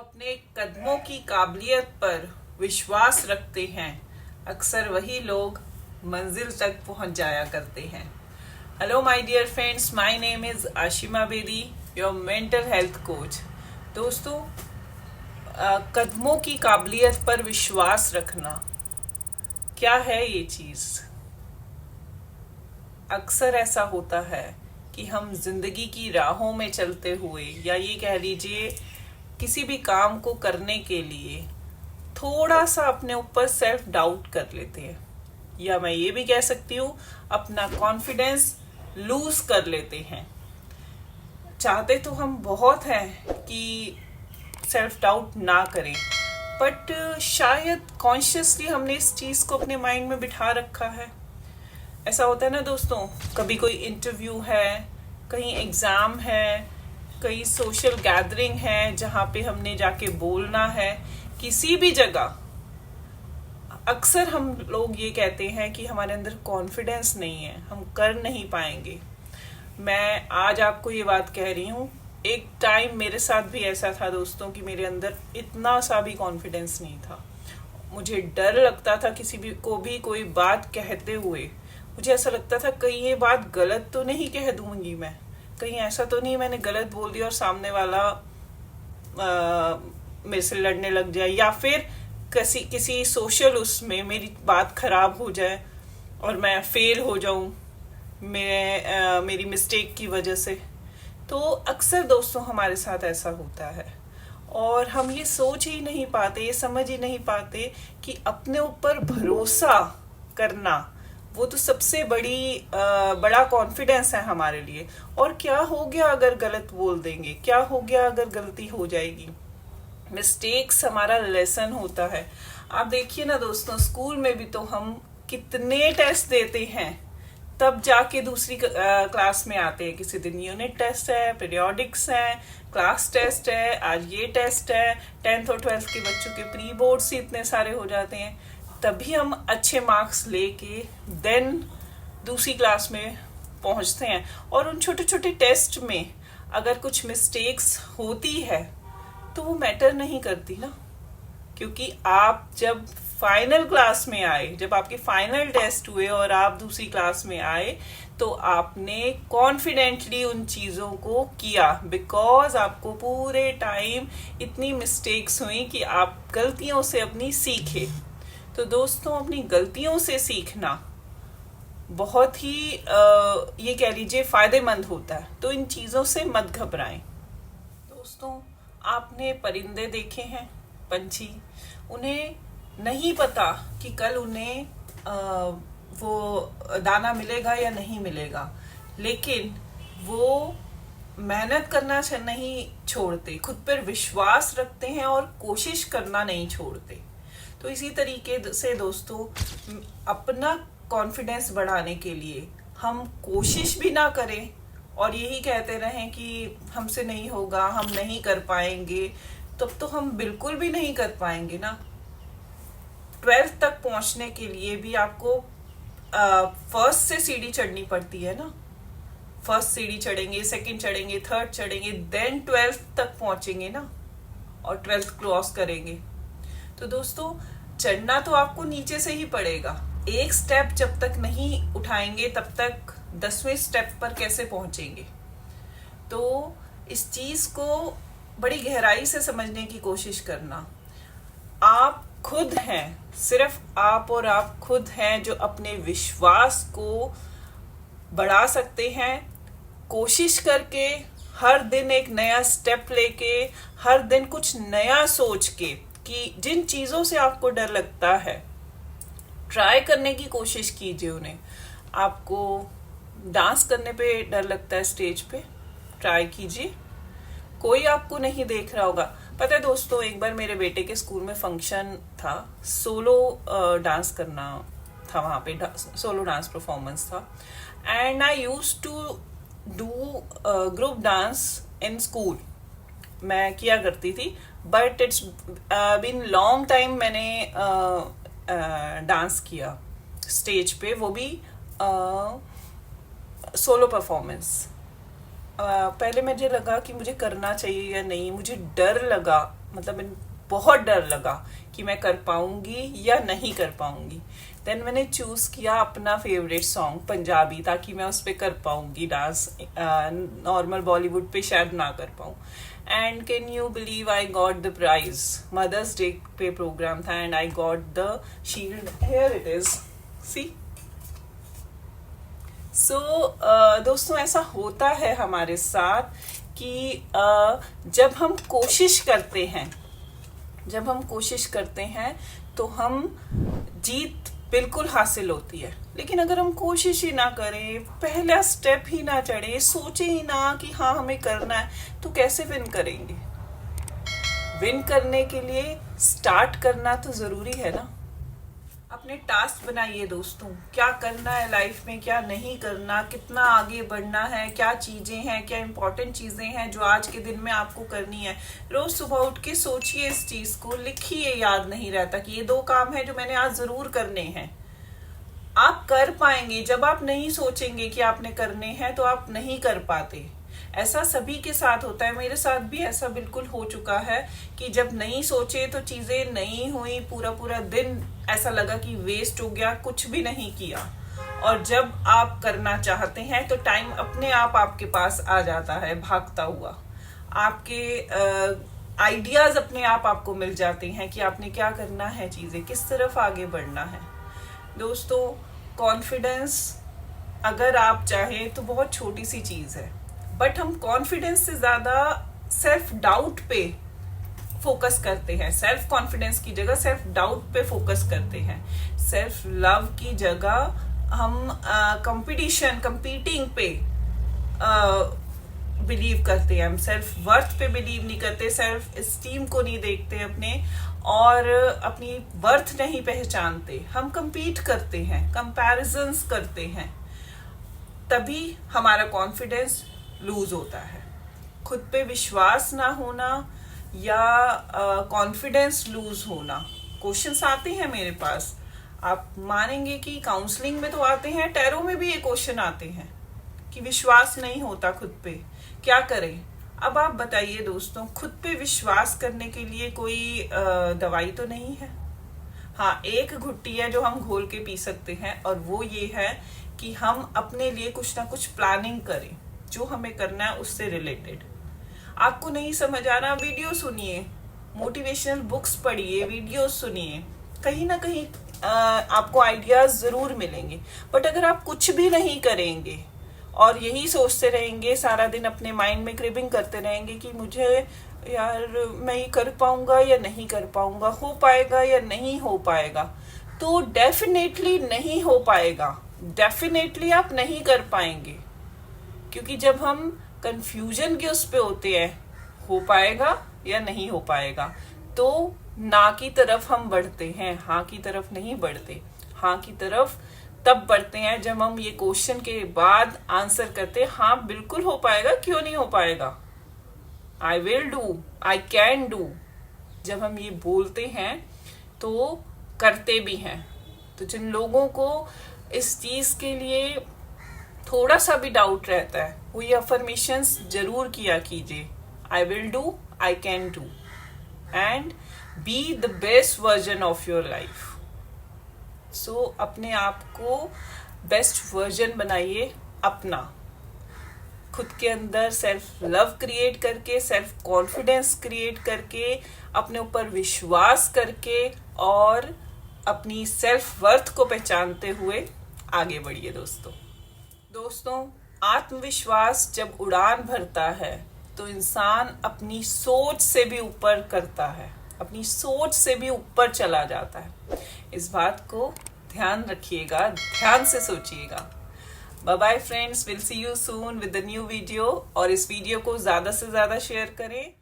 अपने कदमों की काबिलियत पर विश्वास रखते हैं, अक्सर वही लोग मंजिल तक पहुंच जाया करते हैं। Hello my dear friends, my name is Ashima Bedi, your mental health coach. दोस्तों, कदमों की काबिलियत पर विश्वास रखना क्या है ये चीज़? अक्सर ऐसा होता है कि हम जिंदगी की राहों में चलते हुए, या ये कह लीजिए किसी भी काम को करने के लिए थोड़ा सा अपने ऊपर सेल्फ डाउट कर लेते हैं, या मैं ये भी कह सकती हूँ अपना कॉन्फिडेंस लूज कर लेते हैं। चाहते तो हम बहुत हैं कि सेल्फ डाउट ना करें, बट शायद कॉन्शियसली हमने इस चीज़ को अपने माइंड में बिठा रखा है। ऐसा होता है ना दोस्तों, कभी कोई इंटरव्यू है, कहीं एग्ज़ाम है, कहीं सोशल गैदरिंग है जहाँ पे हमने जाके बोलना है, किसी भी जगह अक्सर हम लोग ये कहते हैं कि हमारे अंदर कॉन्फिडेंस नहीं है, हम कर नहीं पाएंगे। मैं आज आपको ये बात कह रही हूँ, एक टाइम मेरे साथ भी ऐसा था दोस्तों कि मेरे अंदर इतना सा भी कॉन्फिडेंस नहीं था। मुझे डर लगता था किसी भी को भी कोई बात कहते हुए। मुझे ऐसा लगता था कहीं ये बात गलत तो नहीं कह दूंगी, मैं कहीं ऐसा तो नहीं मैंने गलत बोल दिया और सामने वाला मेरे से लड़ने लग जाए, या फिर किसी सोशल उसमें मेरी बात खराब हो जाए और मैं फेल हो जाऊं मेरी मिस्टेक की वजह से। तो अक्सर दोस्तों हमारे साथ ऐसा होता है, और हम ये सोच ही नहीं पाते, ये समझ ही नहीं पाते कि अपने ऊपर भरोसा करना वो तो सबसे बड़ा कॉन्फिडेंस है हमारे लिए। और क्या हो गया अगर गलत बोल देंगे, क्या हो गया अगर गलती हो जाएगी। मिस्टेक्स हमारा लेसन होता है। आप देखिए ना दोस्तों, स्कूल में भी तो हम कितने टेस्ट देते हैं, तब जाके दूसरी क्लास में आते हैं। किसी दिन यूनिट टेस्ट है, पीरियोडिक्स है, क्लास टेस्ट है, आज ये टेस्ट है। 10th और 12th के बच्चों के प्री बोर्ड्स ही इतने सारे हो जाते हैं, तभी हम अच्छे मार्क्स लेके देन दूसरी क्लास में पहुंचते हैं। और उन छोटे छोटे टेस्ट में अगर कुछ मिस्टेक्स होती है तो वो मैटर नहीं करती ना, क्योंकि आप जब फाइनल क्लास में आए, जब आपके फाइनल टेस्ट हुए और आप दूसरी क्लास में आए, तो आपने कॉन्फिडेंटली उन चीज़ों को किया, बिकॉज आपको पूरे टाइम इतनी मिस्टेक्स हुई कि आप गलतियों से अपनी सीखे। तो दोस्तों, अपनी गलतियों से सीखना बहुत ही ये कह लीजिए फायदेमंद होता है। तो इन चीज़ों से मत घबराएं। दोस्तों, आपने परिंदे देखे हैं, पंछी, उन्हें नहीं पता कि कल उन्हें वो दाना मिलेगा या नहीं मिलेगा, लेकिन वो मेहनत करना नहीं छोड़ते, खुद पर विश्वास रखते हैं और कोशिश करना नहीं छोड़ते। तो इसी तरीके से दोस्तों, अपना कॉन्फिडेंस बढ़ाने के लिए हम कोशिश भी ना करें और यही कहते रहें कि हमसे नहीं होगा, हम नहीं कर पाएंगे, तब तो हम बिल्कुल भी नहीं कर पाएंगे ना। 12th तक पहुंचने के लिए भी आपको फर्स्ट से सीढ़ी चढ़नी पड़ती है ना। फर्स्ट सीढ़ी चढ़ेंगे, सेकंड चढ़ेंगे, थर्ड चढ़ेंगे, देन 12th तक पहुंचेंगे ना, और 12th क्रॉस करेंगे। तो दोस्तों, चढ़ना तो आपको नीचे से ही पड़ेगा। एक स्टेप जब तक नहीं उठाएंगे तब तक 10वें स्टेप पर कैसे पहुंचेंगे। तो इस चीज को बड़ी गहराई से समझने की कोशिश करना। आप खुद हैं, सिर्फ आप और आप खुद हैं जो अपने विश्वास को बढ़ा सकते हैं, कोशिश करके, हर दिन एक नया स्टेप लेके, हर दिन कुछ नया सोच के, कि जिन चीज़ों से आपको डर लगता है ट्राई करने की कोशिश कीजिए उन्हें। आपको डांस करने पे डर लगता है स्टेज पे, ट्राई कीजिए, कोई आपको नहीं देख रहा होगा। पता है दोस्तों, एक बार मेरे बेटे के स्कूल में फंक्शन था, सोलो डांस करना था, वहाँ पे सोलो डांस परफॉर्मेंस था, and I used to do group dance in school. मैं किया करती थी, but it's been long time मैंने डांस किया स्टेज पे, वो भी सोलो परफॉर्मेंस। पहले मुझे लगा कि मुझे करना चाहिए या नहीं, मुझे डर लगा मतलब बहुत डर लगा कि मैं कर पाऊंगी या नहीं कर पाऊंगी। देन मैंने चूज किया अपना फेवरेट सॉन्ग पंजाबी, ताकि मैं उस पर कर पाऊंगी डांस, नॉर्मल बॉलीवुड पे शायद ना कर पाऊँ। And can you believe I got the prize. Mother's Day पे प्रोग्राम था and I got the shield. Here it is, see. So दोस्तों, ऐसा होता है हमारे साथ कि जब हम कोशिश करते हैं तो हम जीत बिल्कुल हासिल होती है। लेकिन अगर हम कोशिश ही ना करें, पहला स्टेप ही ना चढ़े, सोचे ही ना कि हाँ हमें करना है, तो कैसे विन करेंगे? विन करने के लिए स्टार्ट करना तो जरूरी है ना। अपने टास्क बनाइए दोस्तों, क्या करना है लाइफ में, क्या नहीं करना, कितना आगे बढ़ना है, क्या चीजें हैं, क्या इंपॉर्टेंट चीजें हैं जो आज के दिन में आपको करनी है। रोज सुबह उठ के सोचिए इस चीज को, लिखिए। याद नहीं रहता कि ये 2 काम है जो मैंने आज जरूर करने हैं। आप कर पाएंगे। जब आप नहीं सोचेंगे कि आपने करने हैं तो आप नहीं कर पाते। ऐसा सभी के साथ होता है, मेरे साथ भी ऐसा बिल्कुल हो चुका है कि जब नहीं सोचे तो चीजें नहीं हुई, पूरा दिन ऐसा लगा कि वेस्ट हो गया, कुछ भी नहीं किया। और जब आप करना चाहते हैं तो टाइम अपने आप आपके पास आ जाता है भागता हुआ। आपके आइडियाज अपने आप आपको मिल जाते हैं कि आपने क्या करना है, चीजें किस तरफ आगे बढ़ना है। दोस्तों, कॉन्फिडेंस अगर आप चाहें तो बहुत छोटी सी चीज है, बट हम कॉन्फिडेंस से ज्यादा सेल्फ डाउट पे फोकस करते हैं। सेल्फ कॉन्फिडेंस की जगह सेल्फ डाउट पे फोकस करते हैं। सेल्फ लव की जगह हम कंपीटिंग पे बिलीव करते हैं। हम सेल्फ वर्थ पे बिलीव नहीं करते, सेल्फ एस्टीम को नहीं देखते अपने, और अपनी वर्थ नहीं पहचानते। हम compete करते हैं, कंपैरिजंस करते हैं, तभी हमारा कॉन्फिडेंस लूज होता है। खुद पे विश्वास ना होना या कॉन्फिडेंस लूज होना। क्वेश्चंस आते हैं मेरे पास, आप मानेंगे कि काउंसलिंग में तो आते हैं, टैरो में भी ये क्वेश्चन आते हैं कि विश्वास नहीं होता खुद पे, क्या करें। अब आप बताइए दोस्तों, खुद पे विश्वास करने के लिए कोई दवाई तो नहीं है। हाँ, एक घुट्टी है जो हम घोल के पी सकते हैं, और वो ये है कि हम अपने लिए कुछ ना कुछ प्लानिंग करें जो हमें करना है उससे रिलेटेड। आपको नहीं समझ आ रहा, वीडियो सुनिए, मोटिवेशनल बुक्स पढ़िए, वीडियो सुनिए, कहीं ना कहीं आपको आइडियाज जरूर मिलेंगे। बट अगर आप कुछ भी नहीं करेंगे और यही सोचते रहेंगे सारा दिन, अपने माइंड में क्रिबिंग करते रहेंगे कि मुझे यार मैं ये कर पाऊंगा या नहीं कर पाऊंगा, हो पाएगा या नहीं हो पाएगा, तो डेफिनेटली नहीं हो पाएगा। डेफिनेटली आप नहीं कर पाएंगे, क्योंकि जब हम कंफ्यूजन के उस पे होते हैं, हो पाएगा या नहीं हो पाएगा, तो ना की तरफ हम बढ़ते हैं, हाँ की तरफ नहीं बढ़ते। हाँ की तरफ तब बढ़ते हैं जब हम ये क्वेश्चन के बाद आंसर करते हैं, हाँ बिल्कुल हो पाएगा, क्यों नहीं हो पाएगा, आई will do, I can do. जब हम ये बोलते हैं तो करते भी हैं। तो जिन लोगों को इस चीज के लिए थोड़ा सा भी डाउट रहता है, वो ये अफर्मेशंस जरूर किया कीजिए, I will do, I can do, and be the best version of your life. So अपने आप को बेस्ट वर्जन बनाइए अपना, खुद के अंदर सेल्फ लव क्रिएट करके, सेल्फ कॉन्फिडेंस क्रिएट करके, अपने ऊपर विश्वास करके, और अपनी सेल्फ वर्थ को पहचानते हुए आगे बढ़िए दोस्तों, आत्मविश्वास जब उड़ान भरता है तो इंसान अपनी सोच से भी ऊपर करता है, अपनी सोच से भी ऊपर चला जाता है। इस बात को ध्यान रखिएगा, ध्यान से सोचिएगा। Bye bye friends, will see you soon with the new video. और इस वीडियो को ज्यादा से ज्यादा शेयर करें।